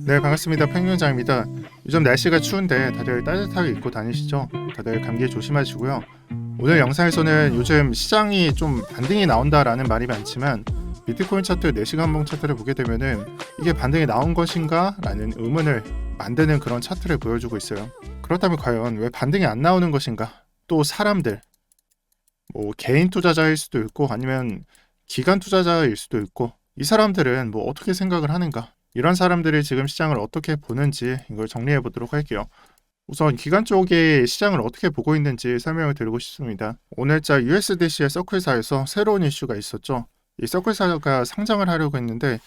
네, 반갑습니다. 평균장입니다. 요즘 날씨가 추운데 다들 따뜻하게 입고 다니시죠? 다들 감기에 조심하시고요. 오늘 영상에서는 요즘 시장이 좀 반등이 나온다라는 말이 많지만 비트코인 차트 4시간 봉 차트를 보게 되면은 이게 반등이 나온 것인가? 라는 의문을 만드는 그런 차트를 보여주고 있어요. 그렇다면 과연 왜 반등이 안 나오는 것인가? 또 사람들, 뭐 개인 투자자일 수도 있고 아니면 기관 투자자일 수도 있고 이 사람들은 뭐 어떻게 생각을 하는가? 이런 사람들이 지금 시장을 어떻게 보는지 이걸 정리해 보도록 할게요. 우선 기관 쪽의 시장을 어떻게 보고 있는지 설명을 드리고 싶습니다. 오늘자 USDC의 서클사에서 새로운 이슈가 있었죠. 이 서클사가 상장을 하려고 했는데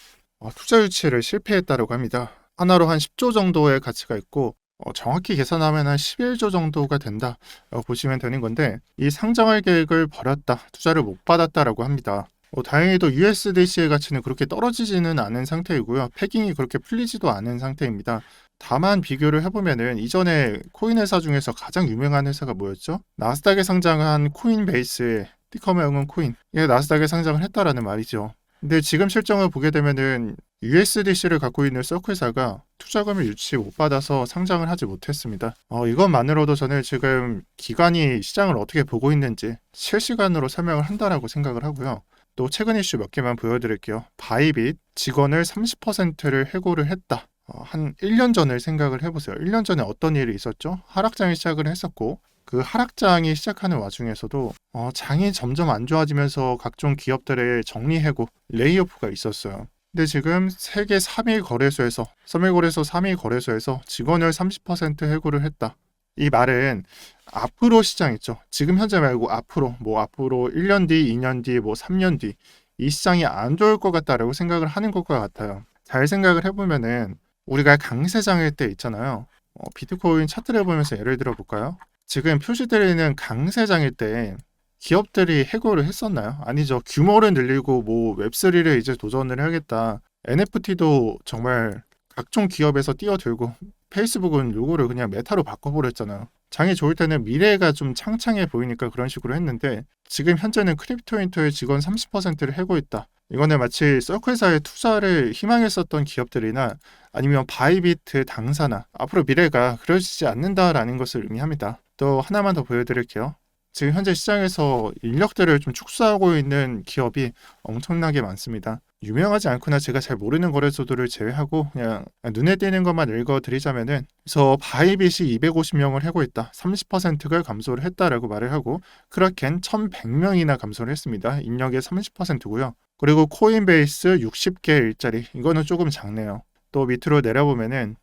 투자 유치를 실패했다고 합니다. 하나로 한 10조 정도의 가치가 있고 정확히 계산하면 한 11조 정도가 된다라고 보시면 되는 건데 이 상장할 계획을 버렸다, 투자를 못 받았다라고 합니다. 다행히도 USDC의 가치는 그렇게 떨어지지는 않은 상태이고요. 패깅이 그렇게 풀리지도 않은 상태입니다. 다만 비교를 해보면은 이전에 코인 회사 중에서 가장 유명한 회사가 뭐였죠? 나스닥에 상장한 코인베이스의 티커명은 코인. 이게 나스닥에 상장을 했다라는 말이죠. 근데 지금 실정을 보게 되면은 USDC를 갖고 있는 서클사가 투자금을 유치 못 받아서 상장을 하지 못했습니다. 이것만으로도 저는 지금 기관이 시장을 어떻게 보고 있는지 실시간으로 설명을 한다라고 생각을 하고요. 또 최근 이슈 몇 개만 보여드릴게요. 바이빗 직원을 30%를 해고를 했다. 한 1년 전을 생각을 해보세요. 1년 전에 어떤 일이 있었죠? 하락장이 시작을 했었고 그 하락장이 시작하는 와중에서도 장이 점점 안 좋아지면서 각종 기업들의 정리해고, 레이오프가 있었어요. 근데 지금 세계 3위 거래소에서, 서밀거래소 3위 거래소에서 직원을 30% 해고를 했다. 이 말은 앞으로 시장 있죠. 지금 현재 말고 앞으로 1년 뒤, 2년 뒤, 3년 뒤 이 시장이 안 좋을 것 같다라고 생각을 하는 것과 같아요. 잘 생각을 해보면은 우리가 강세장일 때 있잖아요. 비트코인 차트를 보면서 예를 들어 볼까요? 지금 표시되어 있는 강세장일 때 기업들이 해고를 했었나요? 아니죠. 규모를 늘리고 웹3를 이제 도전을 하겠다. NFT도 정말 각종 기업에서 뛰어들고 페이스북은 요거를 그냥 메타로 바꿔버렸잖아요. 장이 좋을 때는 미래가 좀 창창해 보이니까 그런 식으로 했는데 지금 현재는 크립토인터의 직원 30%를 해고 있다. 이거는 마치 서클사에 투자를 희망했었던 기업들이나 아니면 바이비트 당사나 앞으로 미래가 그려지지 않는다라는 것을 의미합니다. 또 하나만 더 보여드릴게요. 지금 현재 시장에서 인력들을 좀 축소하고 있는 기업이 엄청나게 많습니다. 유명하지 않거나 제가 잘 모르는 거래소들을 제외하고 그냥 눈에 띄는 것만 읽어드리자면은 그래서 바이빗이 250명을 해고 있다. 30%가 감소를 했다라고 말을 하고 크라켄 1100명이나 감소를 했습니다. 인력의 30%고요. 그리고 코인베이스 60개 일자리, 이거는 조금 작네요. 또 밑으로 내려보면은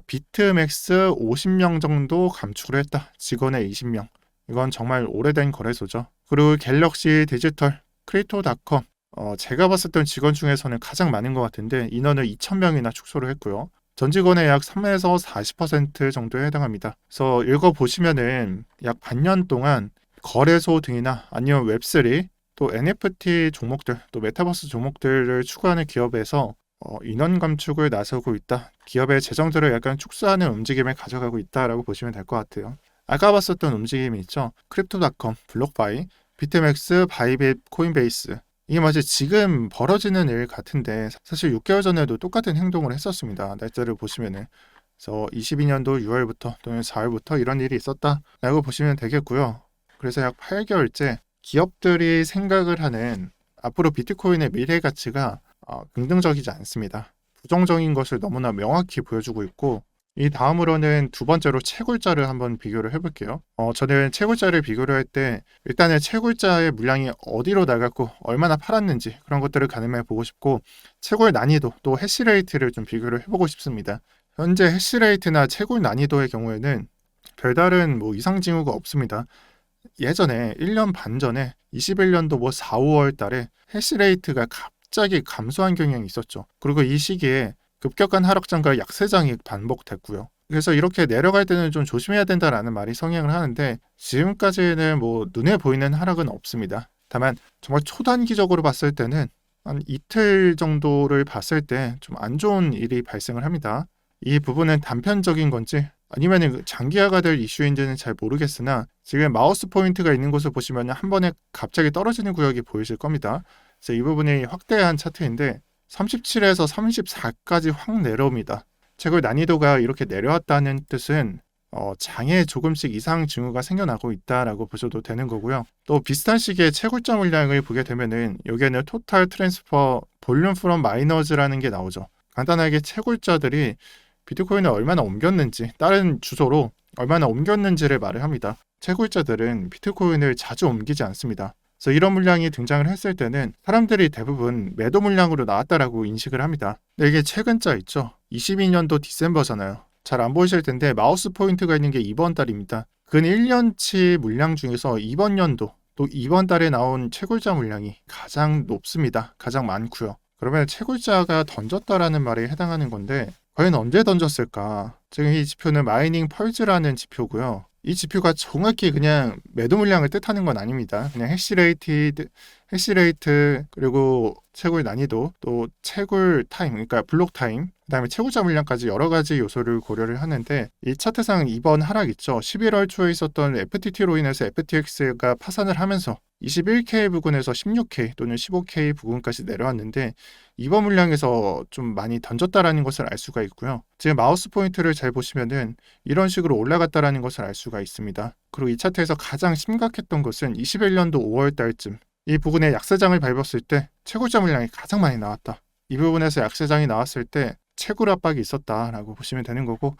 비트맥스 50명 정도 감축을 했다. 직원의 20명. 이건 정말 오래된 거래소죠. 그리고 갤럭시 디지털, 크립토닷컴, 제가 봤을 땐 직원 중에서는 가장 많은 것 같은데 인원을 2,000명이나 축소를 했고요. 전 직원의 약 3에서 40% 정도에 해당합니다. 그래서 읽어보시면은 약 반년 동안 거래소 등이나 아니면 웹3, 또 NFT 종목들, 또 메타버스 종목들을 추구하는 기업에서 인원 감축을 나서고 있다. 기업의 재정들을 약간 축소하는 움직임을 가져가고 있다라고 보시면 될 것 같아요. 아까 봤었던 움직임이 있죠. 크립토닷컴, 블록바이, 비트맥스, 바이빗, 코인베이스. 이게 마치 지금 벌어지는 일 같은데 사실 6개월 전에도 똑같은 행동을 했었습니다. 날짜를 보시면은. 그래서 22년도 6월부터 또는 4월부터 이런 일이 있었다라고 보시면 되겠고요. 그래서 약 8개월째 기업들이 생각을 하는 앞으로 비트코인의 미래 가치가 긍정적이지 않습니다. 부정적인 것을 너무나 명확히 보여주고 있고 이 다음으로는 두 번째로 채굴자를 한번 비교를 해볼게요. 저는 채굴자를 비교를 할 때 일단은 채굴자의 물량이 어디로 나갔고 얼마나 팔았는지 그런 것들을 가늠해 보고 싶고 채굴 난이도 또 해시레이트를 좀 비교를 해보고 싶습니다. 현재 해시레이트나 채굴 난이도의 경우에는 별다른 이상 징후가 없습니다. 예전에 1년 반 전에 21년도 4, 5월 달에 해시레이트가 갑자기 감소한 경향이 있었죠. 그리고 이 시기에 급격한 하락장과 약세장이 반복됐고요. 그래서 이렇게 내려갈 때는 좀 조심해야 된다라는 말이 성행을 하는데 지금까지는 눈에 보이는 하락은 없습니다. 다만 정말 초단기적으로 봤을 때는 한 이틀 정도를 봤을 때 좀 안 좋은 일이 발생을 합니다. 이 부분은 단편적인 건지 아니면 장기화가 될 이슈인지는 잘 모르겠으나 지금 마우스 포인트가 있는 곳을 보시면 한 번에 갑자기 떨어지는 구역이 보이실 겁니다. 그래서 이 부분이 확대한 차트인데 37에서 34까지 확 내려옵니다. 채굴 난이도가 이렇게 내려왔다는 뜻은 장에 조금씩 이상 징후가 생겨나고 있다라고 보셔도 되는 거고요. 또 비슷한 시기에 채굴자 물량을 보게 되면은 여기에는 토탈 트랜스퍼 볼륨 프롬 마이너즈라는 게 나오죠. 간단하게 채굴자들이 비트코인을 얼마나 옮겼는지, 다른 주소로 얼마나 옮겼는지를 말을 합니다. 채굴자들은 비트코인을 자주 옮기지 않습니다. 그래서 이런 물량이 등장을 했을 때는 사람들이 대부분 매도 물량으로 나왔다라고 인식을 합니다. 근데 이게 최근자 있죠. 22년도 디셈버잖아요. 잘 안 보이실 텐데 마우스 포인트가 있는 게 이번 달입니다. 근 1년치 물량 중에서 이번 연도 또 이번 달에 나온 채굴자 물량이 가장 높습니다. 가장 많고요. 그러면 채굴자가 던졌다라는 말에 해당하는 건데 과연 언제 던졌을까? 지금 이 지표는 마이닝 펄즈라는 지표고요. 이 지표가 정확히 그냥 매도 물량을 뜻하는 건 아닙니다. 그냥 해시레이트 그리고 채굴 난이도 또 채굴 타임 그러니까 블록 타임 그다음에 채굴자 물량까지 여러 가지 요소를 고려를 하는데 이 차트상 이번 하락 있죠. 11월 초에 있었던 FTT로 인해서 FTX가 파산을 하면서 21K 부근에서 16K 또는 15K 부근까지 내려왔는데 이번 물량에서 좀 많이 던졌다라는 것을 알 수가 있고요. 지금 마우스 포인트를 잘 보시면은 이런 식으로 올라갔다라는 것을 알 수가 있습니다. 그리고 이 차트에서 가장 심각했던 것은 21년도 5월 달쯤 이 부분에 약세장을 밟았을 때 채굴자 물량이 가장 많이 나왔다. 이 부분에서 약세장이 나왔을 때 채굴 압박이 있었다라고 보시면 되는 거고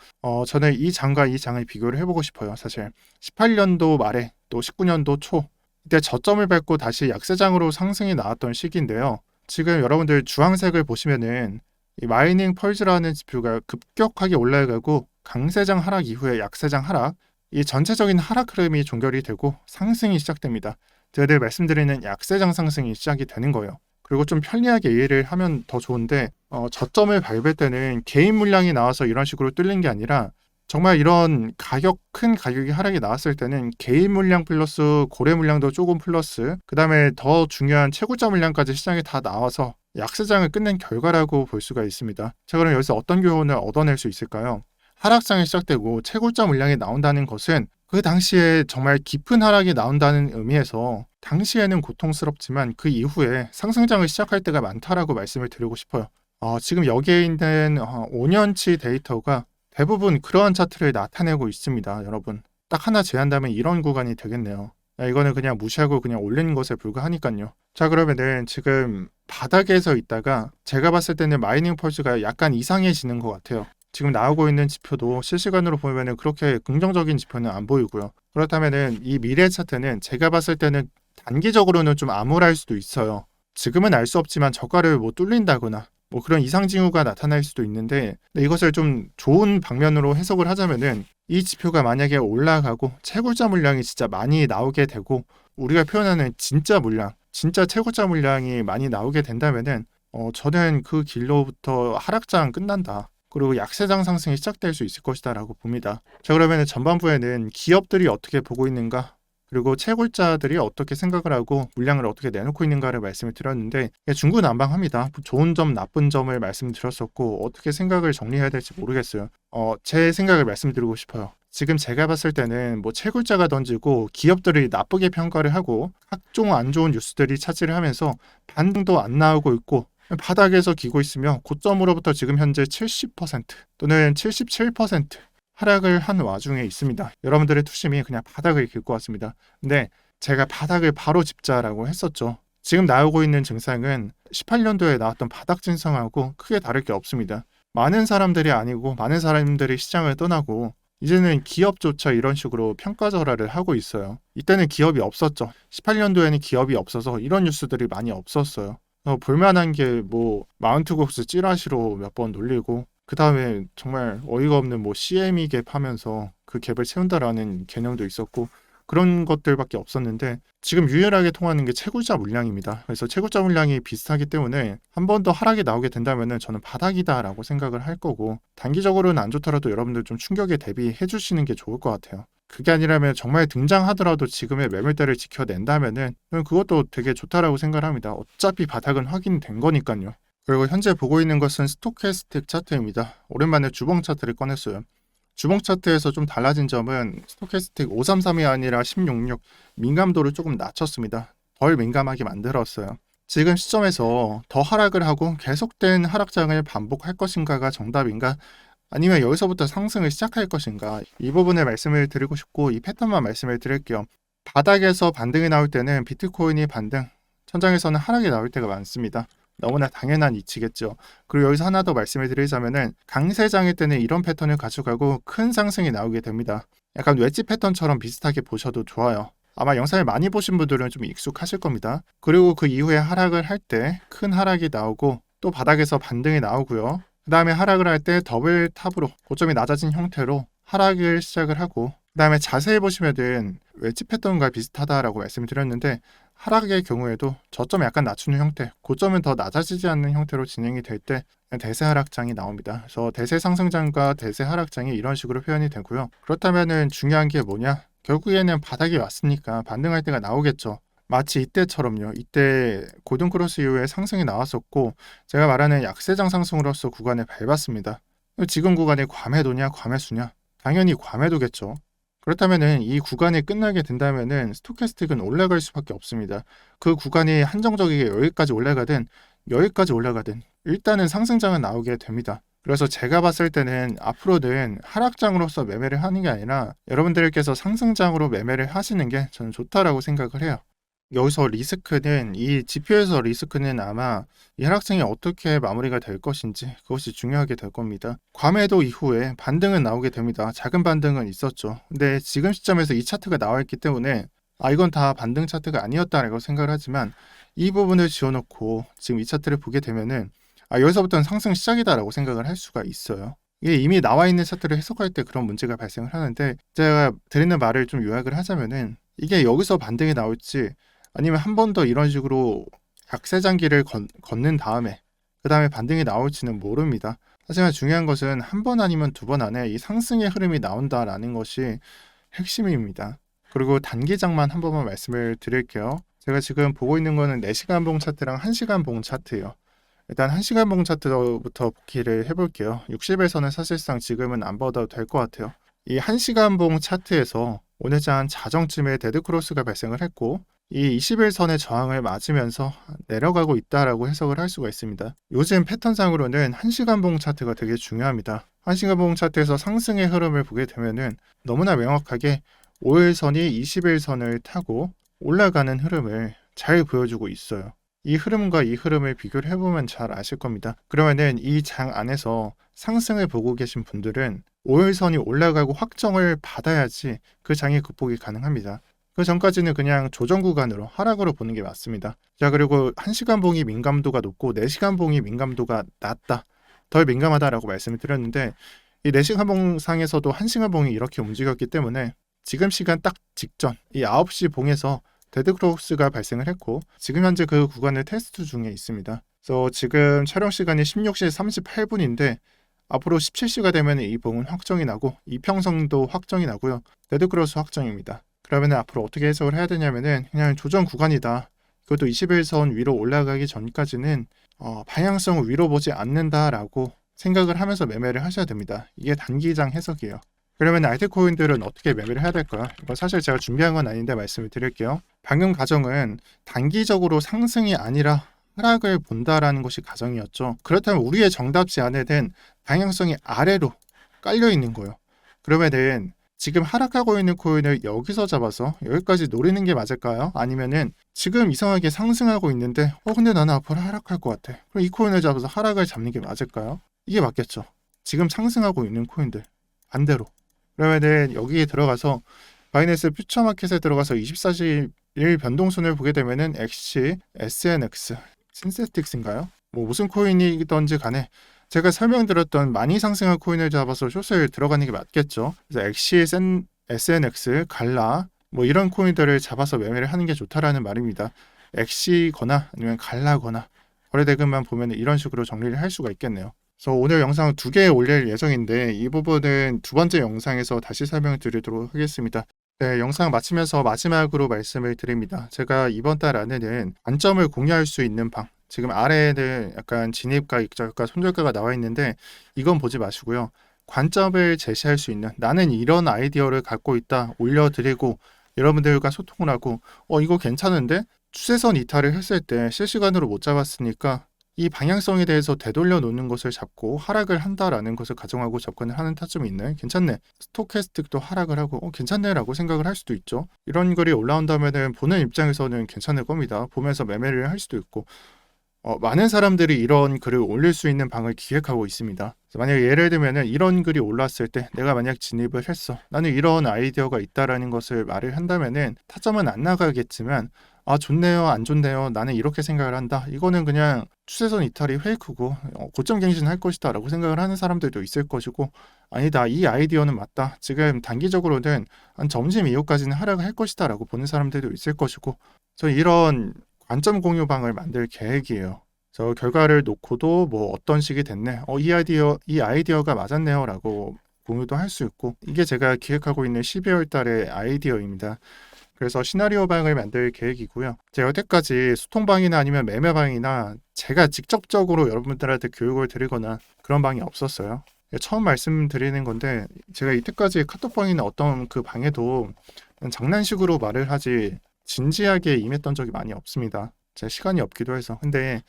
저는 이 장과 이 장을 비교를 해보고 싶어요. 사실 18년도 말에 또 19년도 초 이때 저점을 밟고 다시 약세장으로 상승이 나왔던 시기인데요. 지금 여러분들 주황색을 보시면은 이 마이닝 펄즈라는 지표가 급격하게 올라가고 강세장 하락 이후에 약세장 하락 이 전체적인 하락 흐름이 종결이 되고 상승이 시작됩니다. 제가 늘 말씀드리는 약세장 상승이 시작이 되는 거예요. 그리고 좀 편리하게 이해를 하면 더 좋은데 저점을 밟을 때는 개인 물량이 나와서 이런 식으로 뚫린 게 아니라 정말 이런 큰 가격이 하락이 나왔을 때는 개인 물량 플러스 고래 물량도 조금 플러스 그 다음에 더 중요한 채굴자 물량까지 시장에 다 나와서 약세장을 끝낸 결과라고 볼 수가 있습니다. 자, 그럼 여기서 어떤 교훈을 얻어낼 수 있을까요? 하락장이 시작되고 채굴자 물량이 나온다는 것은 그 당시에 정말 깊은 하락이 나온다는 의미에서 당시에는 고통스럽지만 그 이후에 상승장을 시작할 때가 많다라고 말씀을 드리고 싶어요. 지금 여기에 있는 5년치 데이터가 대부분 그러한 차트를 나타내고 있습니다. 여러분 딱 하나 제한다면 이런 구간이 되겠네요. 이거는 그냥 무시하고 그냥 올리는 것에 불과하니까요. 자, 그러면은 지금 바닥에서 있다가 제가 봤을 때는 마이닝 펄스가 약간 이상해지는 것 같아요. 지금 나오고 있는 지표도 실시간으로 보면은 그렇게 긍정적인 지표는 안 보이고요. 그렇다면은 이 미래 차트는 제가 봤을 때는 단기적으로는 좀 암울할 수도 있어요. 지금은 알 수 없지만 저가를 못 뚫린다거나 뭐 그런 이상 징후가 나타날 수도 있는데 이것을 좀 좋은 방면으로 해석을 하자면은 이 지표가 만약에 올라가고 채굴자 물량이 진짜 많이 나오게 되고 우리가 표현하는 진짜 물량, 진짜 채굴자 물량이 많이 나오게 된다면은 저는 그 길로부터 하락장 끝난다. 그리고 약세장 상승이 시작될 수 있을 것이다 라고 봅니다. 자, 그러면 전반부에는 기업들이 어떻게 보고 있는가 그리고 채굴자들이 어떻게 생각을 하고 물량을 어떻게 내놓고 있는가를 말씀을 드렸는데 중구난방합니다. 좋은 점 나쁜 점을 말씀드렸었고 어떻게 생각을 정리해야 될지 모르겠어요. 제 생각을 말씀드리고 싶어요. 지금 제가 봤을 때는 뭐 채굴자가 던지고 기업들이 나쁘게 평가를 하고 각종 안 좋은 뉴스들이 차지를 하면서 반등도 안 나오고 있고 바닥에서 기고 있으며 고점으로부터 지금 현재 70% 또는 77% 하락을 한 와중에 있습니다. 여러분들의 투심이 그냥 바닥을 길 것 같습니다. 근데 제가 바닥을 바로 짚자라고 했었죠. 지금 나오고 있는 증상은 18년도에 나왔던 바닥 증상하고 크게 다를 게 없습니다. 많은 사람들이 아니고 많은 사람들이 시장을 떠나고 이제는 기업조차 이런 식으로 평가절하를 하고 있어요. 이때는 기업이 없었죠. 18년도에는 기업이 없어서 이런 뉴스들이 많이 없었어요. 볼만한 게 뭐 마운트곡스 찌라시로 몇 번 놀리고 그 다음에 정말 어이가 없는 뭐 CME 갭 하면서 그 갭을 채운다라는 개념도 있었고 그런 것들밖에 없었는데 지금 유일하게 통하는 게 채굴자 물량입니다. 그래서 채굴자 물량이 비슷하기 때문에 한 번 더 하락이 나오게 된다면은 저는 바닥이다라고 생각을 할 거고 단기적으로는 안 좋더라도 여러분들 좀 충격에 대비해 주시는 게 좋을 것 같아요. 그게 아니라면 정말 등장하더라도 지금의 매물대를 지켜낸다면은 그것도 되게 좋다라고 생각을 합니다. 어차피 바닥은 확인된 거니까요. 그리고 현재 보고 있는 것은 스토캐스틱 차트입니다. 오랜만에 주봉 차트를 꺼냈어요. 주봉 차트에서 좀 달라진 점은 스토캐스틱 533이 아니라 166 민감도를 조금 낮췄습니다. 덜 민감하게 만들었어요. 지금 시점에서 더 하락을 하고 계속된 하락장을 반복할 것인가가 정답인가? 아니면 여기서부터 상승을 시작할 것인가, 이 부분을 말씀을 드리고 싶고 이 패턴만 말씀을 드릴게요. 바닥에서 반등이 나올 때는 비트코인이 반등, 천장에서는 하락이 나올 때가 많습니다. 너무나 당연한 이치겠죠. 그리고 여기서 하나 더 말씀을 드리자면은 강세장일 때는 이런 패턴을 가져가고 큰 상승이 나오게 됩니다. 약간 웨지 패턴처럼 비슷하게 보셔도 좋아요. 아마 영상을 많이 보신 분들은 좀 익숙하실 겁니다. 그리고 그 이후에 하락을 할 때 큰 하락이 나오고 또 바닥에서 반등이 나오고요. 그 다음에 하락을 할 때 더블 탑으로 고점이 낮아진 형태로 하락을 시작을 하고, 그 다음에 자세히 보시면은 웨지 패턴과 비슷하다라고 말씀을 드렸는데 하락의 경우에도 저점을 약간 낮추는 형태, 고점은 더 낮아지지 않는 형태로 진행이 될 때 대세 하락장이 나옵니다. 그래서 대세 상승장과 대세 하락장이 이런 식으로 표현이 되고요. 그렇다면은 중요한 게 뭐냐? 결국에는 바닥이 왔으니까 반등할 때가 나오겠죠. 마치 이때처럼요. 이때 골든크로스 이후에 상승이 나왔었고 제가 말하는 약세장 상승으로서 구간을 밟았습니다. 지금 구간이 과매도냐 과매수냐? 당연히 과매도겠죠. 그렇다면은 이 구간이 끝나게 된다면은 스토캐스틱은 올라갈 수밖에 없습니다. 그 구간이 한정적이게 여기까지 올라가든 일단은 상승장은 나오게 됩니다. 그래서 제가 봤을 때는 앞으로는 하락장으로서 매매를 하는 게 아니라 여러분들께서 상승장으로 매매를 하시는 게 저는 좋다라고 생각을 해요. 여기서 리스크는, 이 지표에서 리스크는 아마 이 하락장이 어떻게 마무리가 될 것인지, 그것이 중요하게 될 겁니다. 과매도 이후에 반등은 나오게 됩니다. 작은 반등은 있었죠. 근데 지금 시점에서 이 차트가 나와 있기 때문에 이건 다 반등 차트가 아니었다라고 생각을 하지만 이 부분을 지워놓고 지금 이 차트를 보게 되면은 여기서부터는 상승 시작이다라고 생각을 할 수가 있어요. 이게 이미 나와 있는 차트를 해석할 때 그런 문제가 발생을 하는데, 제가 드리는 말을 좀 요약을 하자면은 이게 여기서 반등이 나올지 아니면 한 번 더 이런 식으로 약세장기를 걷는 다음에 그 다음에 반등이 나올지는 모릅니다. 하지만 중요한 것은 한 번 아니면 두 번 안에 이 상승의 흐름이 나온다라는 것이 핵심입니다. 그리고 단기장만 한 번만 말씀을 드릴게요. 제가 지금 보고 있는 거는 4시간 봉 차트랑 1시간 봉 차트예요. 일단 1시간 봉 차트부터 복기를 해볼게요. 60에서는 사실상 지금은 안 봐도 될 것 같아요. 이 1시간 봉 차트에서 오늘장 자정쯤에 데드크로스가 발생을 했고 이 21선의 저항을 맞으면서 내려가고 있다라고 해석을 할 수가 있습니다. 요즘 패턴상으로는 1시간 봉 차트가 되게 중요합니다. 1시간 봉 차트에서 상승의 흐름을 보게 되면은 너무나 명확하게 5일선이 21선을 타고 올라가는 흐름을 잘 보여주고 있어요. 이 흐름과 이 흐름을 비교를 해보면 잘 아실 겁니다. 그러면은 이 장 안에서 상승을 보고 계신 분들은 5일선이 올라가고 확정을 받아야지 그 장의 극복이 가능합니다. 그 전까지는 그냥 조정 구간으로 하락으로 보는 게 맞습니다. 자, 그리고 1시간 봉이 민감도가 높고 4시간 봉이 민감도가 낮다, 덜 민감하다라고 말씀을 드렸는데 이 4시간 봉 상에서도 1시간 봉이 이렇게 움직였기 때문에 지금 시간 딱 직전 이 9시 봉에서 데드크로스가 발생을 했고 지금 현재 그 구간을 테스트 중에 있습니다. 그래서 지금 촬영 시간이 16시 38분인데 앞으로 17시가 되면 이 봉은 확정이 나고 이평선도 확정이 나고요. 데드크로스 확정입니다. 그러면 앞으로 어떻게 해석을 해야 되냐면은 그냥 조정 구간이다. 그것도 21선 위로 올라가기 전까지는 방향성을 위로 보지 않는다라고 생각을 하면서 매매를 하셔야 됩니다. 이게 단기장 해석이에요. 그러면 알트코인들은 어떻게 매매를 해야 될까요? 이거 사실 제가 준비한 건 아닌데 말씀을 드릴게요. 방금 가정은 단기적으로 상승이 아니라 하락을 본다라는 것이 가정이었죠. 그렇다면 우리의 정답지 안에 된 방향성이 아래로 깔려 있는 거예요. 그러면은 지금 하락하고 있는 코인을 여기서 잡아서 여기까지 노리는 게 맞을까요? 아니면은 지금 이상하게 상승하고 있는데 근데 나는 앞으로 하락할 것 같아. 그럼 이 코인을 잡아서 하락을 잡는 게 맞을까요? 이게 맞겠죠. 지금 상승하고 있는 코인들 반대로. 그러면은 여기에 들어가서 바이낸스 퓨처마켓에 들어가서 24시일 변동선을 보게 되면은 XC, SNX, 신세틱스인가요? 무슨 코인이든지 간에 제가 설명드렸던 많이 상승한 코인을 잡아서 숏을 들어가는 게 맞겠죠. 그래서 XC, SNX, 갈라 이런 코인들을 잡아서 매매를 하는 게 좋다라는 말입니다. XC거나 아니면 갈라거나 거래대금만 보면 이런 식으로 정리를 할 수가 있겠네요. 그래서 오늘 영상 2개 올릴 예정인데 이 부분은 두 번째 영상에서 다시 설명드리도록 하겠습니다. 네, 영상 마치면서 마지막으로 말씀을 드립니다. 제가 이번 달 안에는 관점을 공유할 수 있는 방, 지금 아래에는 약간 진입가, 익절가, 손절가가 나와 있는데 이건 보지 마시고요. 관점을 제시할 수 있는, 나는 이런 아이디어를 갖고 있다 올려드리고 여러분들과 소통을 하고 이거 괜찮은데 추세선 이탈을 했을 때 실시간으로 못 잡았으니까 이 방향성에 대해서 되돌려 놓는 것을 잡고 하락을 한다라는 것을 가정하고 접근을 하는 타점이 있는 괜찮네. 스토캐스틱도 하락을 하고 괜찮네라고 생각을 할 수도 있죠. 이런 글이 올라온다면은 보는 입장에서는 괜찮을 겁니다. 보면서 매매를 할 수도 있고 많은 사람들이 이런 글을 올릴 수 있는 방을 기획하고 있습니다. 만약에 예를 들면은 이런 글이 올랐을 때 내가 만약 진입을 했어. 나는 이런 아이디어가 있다라는 것을 말을 한다면은 타점은 안 나가겠지만 좋네요, 안 좋네요. 나는 이렇게 생각을 한다. 이거는 그냥 추세선 이탈이 페이크고 고점 갱신할 것이다라고 생각을 하는 사람들도 있을 것이고 아니다. 이 아이디어는 맞다. 지금 단기적으로는 한 점심 이후까지는 하락을 할 것이다라고 보는 사람들도 있을 것이고 저 이런 관점 공유방을 만들 계획이에요. 저 결과를 놓고도 뭐 어떤 식이 됐네. 이 아이디어가 맞았네요라고 공유도 할 수 있고 이게 제가 기획하고 있는 12월 달의 아이디어입니다. 그래서 시나리오 방을 만들 계획이고요. 제가 여태까지 소통방이나 아니면 매매방이나 제가 직접적으로 여러분들한테 교육을 드리거나 그런 방이 없었어요. 처음 말씀드리는 건데 제가 이때까지 카톡방이나 어떤 그 방에도 장난식으로 말을 하지 진지하게 임했던 적이 많이 없습니다. 제 시간이 없기도 해서. 근데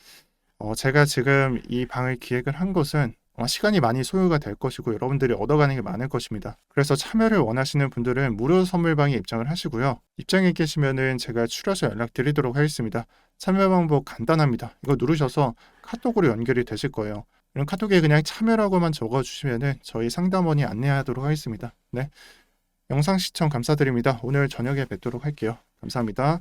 제가 지금 이 방을 기획을 한 것은 시간이 많이 소요가 될 것이고 여러분들이 얻어가는 게 많을 것입니다. 그래서 참여를 원하시는 분들은 무료 선물방에 입장을 하시고요. 입장에 계시면은 제가 추려서 연락드리도록 하겠습니다. 참여 방법 간단합니다. 이거 누르셔서 카톡으로 연결이 되실 거예요. 이런 카톡에 그냥 참여라고만 적어주시면은 저희 상담원이 안내하도록 하겠습니다. 네, 영상 시청 감사드립니다. 오늘 저녁에 뵙도록 할게요. 감사합니다.